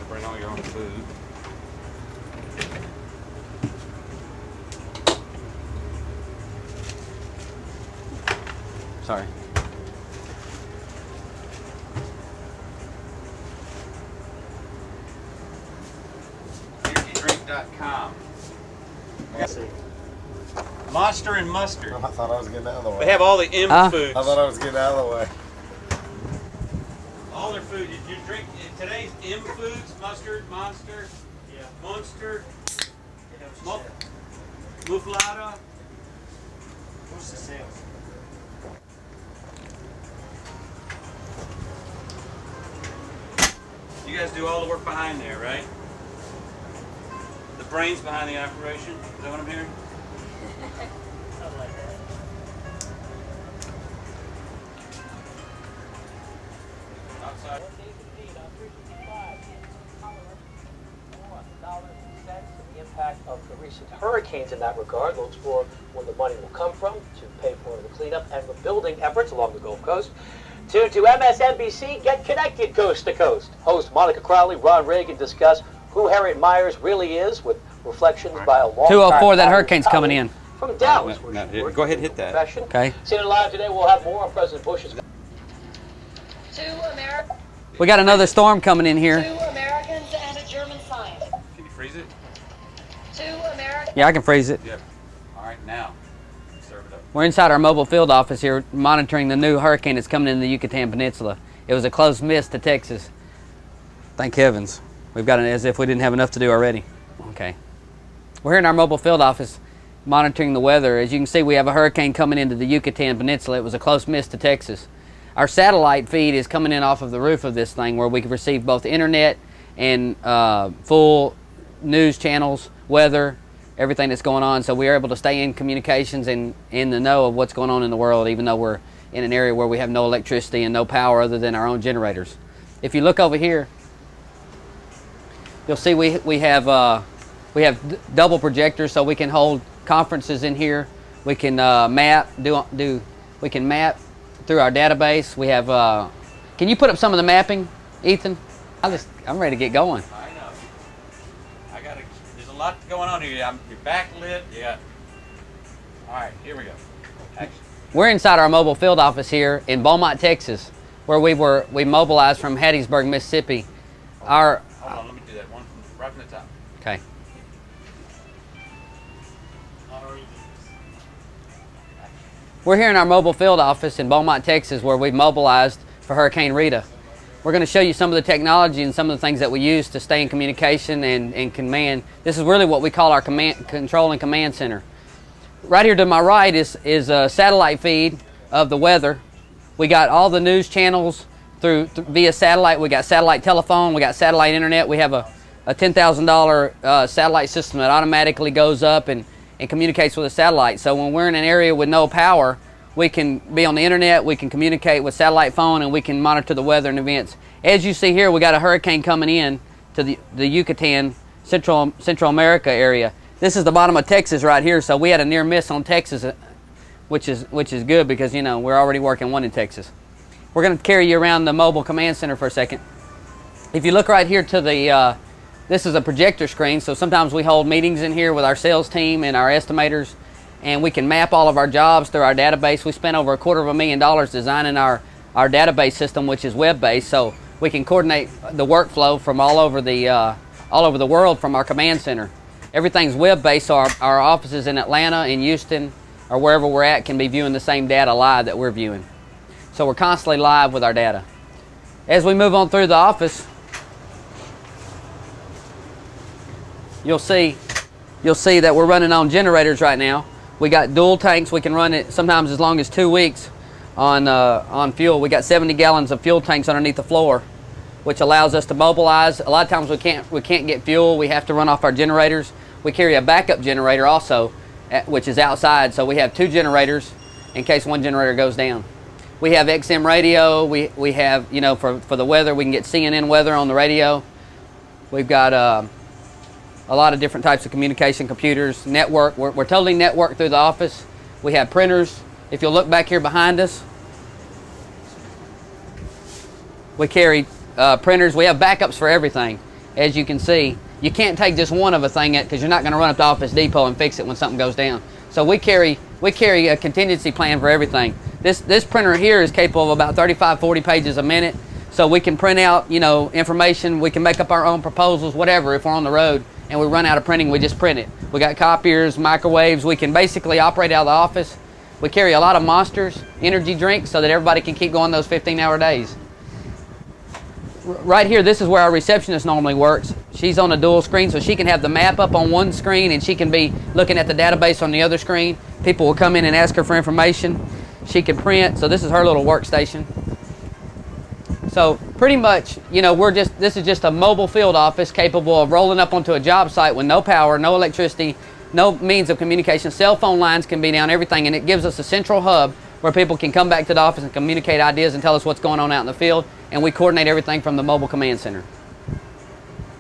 Bring all your own food. Sorry. EnergyDrink.com. Monster and mustard. I thought I was getting out of the way. They have all the M foods. I thought I was getting out of the way. All their food. You drink today's M foods: mustard, monster, monster, muffalata. What's the sales? You guys do all the work behind there, right? The brains behind the operation. Is that what I'm hearing? Something like that. Outside. The impact of the recent hurricanes in that regard. We'll explore where the money will come from to pay for the cleanup and rebuilding efforts along the Gulf Coast. Tune to MSNBC, Get Connected Coast to Coast. Host Monica Crowley, Ron Reagan discuss who Harriet Myers really is with reflections by a long 204, that hurricane's coming in. From Dallas. Go ahead and hit that. Okay. Seeing it live today, we'll have more on President Bush's. Two Americans. We got another storm coming in here. 2 Americans and a German scientist. Can you freeze it? 2 Americans. Yeah, I can freeze it. Yep. All right, now serve it up. We're inside our mobile field office here monitoring the new hurricane that's coming in the Yucatan Peninsula. It was a close miss to Texas. Thank heavens. We've got it as if we didn't have enough to do already. Okay. We're here in our mobile field office monitoring the weather. As you can see, we have a hurricane coming into the Yucatan Peninsula. It was a close miss to Texas. Our satellite feed is coming in off of the roof of this thing where we can receive both internet and full news channels, weather, everything that's going on. So we are able to stay in communications and in the know of what's going on in the world, even though we're in an area where we have no electricity and no power other than our own generators. If you look over here, you'll see we have double projectors, so we can hold conferences in here. We can map through our database. We have. Can you put up some of the mapping, Ethan? I'm ready to get going. I know. There's a lot going on here. You're backlit. Yeah. All right, here we go. Action. We're inside our mobile field office here in Beaumont, Texas, where we mobilized from Hattiesburg, Mississippi. Hold on, let me do that one right from the top. Okay. We're here in our mobile field office in Beaumont, Texas, where we've mobilized for Hurricane Rita. We're going to show you some of the technology and some of the things that we use to stay in communication and command. This is really what we call our control and command center. Right here to my right is a satellite feed of the weather. We got all the news channels via satellite. We got satellite telephone. We got satellite internet. We have a $10,000 satellite system that automatically goes up and communicates with a satellite. So when we're in an area with no power, we can be on the internet, we can communicate with satellite phone, and we can monitor the weather and events. As you see here, we got a hurricane coming in to the Yucatan, Central America area. This is the bottom of Texas right here, so we had a near miss on Texas, which is good because, you know, we're already working one in Texas. We're going to carry you around the mobile command center for a second. If you look right here to the this is a projector screen, so sometimes we hold meetings in here with our sales team and our estimators, and we can map all of our jobs through our database. We spent over $250,000 designing our database system, which is web-based, so we can coordinate the workflow from all over the world from our command center. Everything's web-based, so our offices in Atlanta, in Houston, or wherever we're at can be viewing the same data live that we're viewing. So we're constantly live with our data. As we move on through the office, you'll see that we're running on generators right now. We got dual tanks. We can run it sometimes as long as 2 weeks on fuel. We got 70 gallons of fuel tanks underneath the floor, which allows us to mobilize. A lot of times we can't get fuel. We have to run off our generators. We carry a backup generator also, which is outside. So we have 2 generators in case one generator goes down. We have XM radio. We have, you know, for the weather, we can get CNN weather on the radio. We've got a lot of different types of communication, computers, network. We're totally networked through the office. We have printers. If you'll look back here behind us, we carry printers. We have backups for everything. As you can see, you can't take just one of a thing because you're not going to run up to Office Depot and fix it when something goes down. So we carry a contingency plan for everything. This printer here is capable of about 35, 40 pages a minute. So we can print out, you know, information. We can make up our own proposals, whatever. If we're on the road and we run out of printing, we just print it. We got copiers, microwaves. We can basically operate out of the office. We carry a lot of Monsters, energy drinks, so that everybody can keep going those 15-hour days. Right here, this is where our receptionist normally works. She's on a dual screen, so she can have the map up on one screen and she can be looking at the database on the other screen. People will come in and ask her for information. She can print, so this is her little workstation. So pretty much, you know, this is just a mobile field office capable of rolling up onto a job site with no power, no electricity, no means of communication. Cell phone lines can be down, everything, and it gives us a central hub where people can come back to the office and communicate ideas and tell us what's going on out in the field, and we coordinate everything from the mobile command center.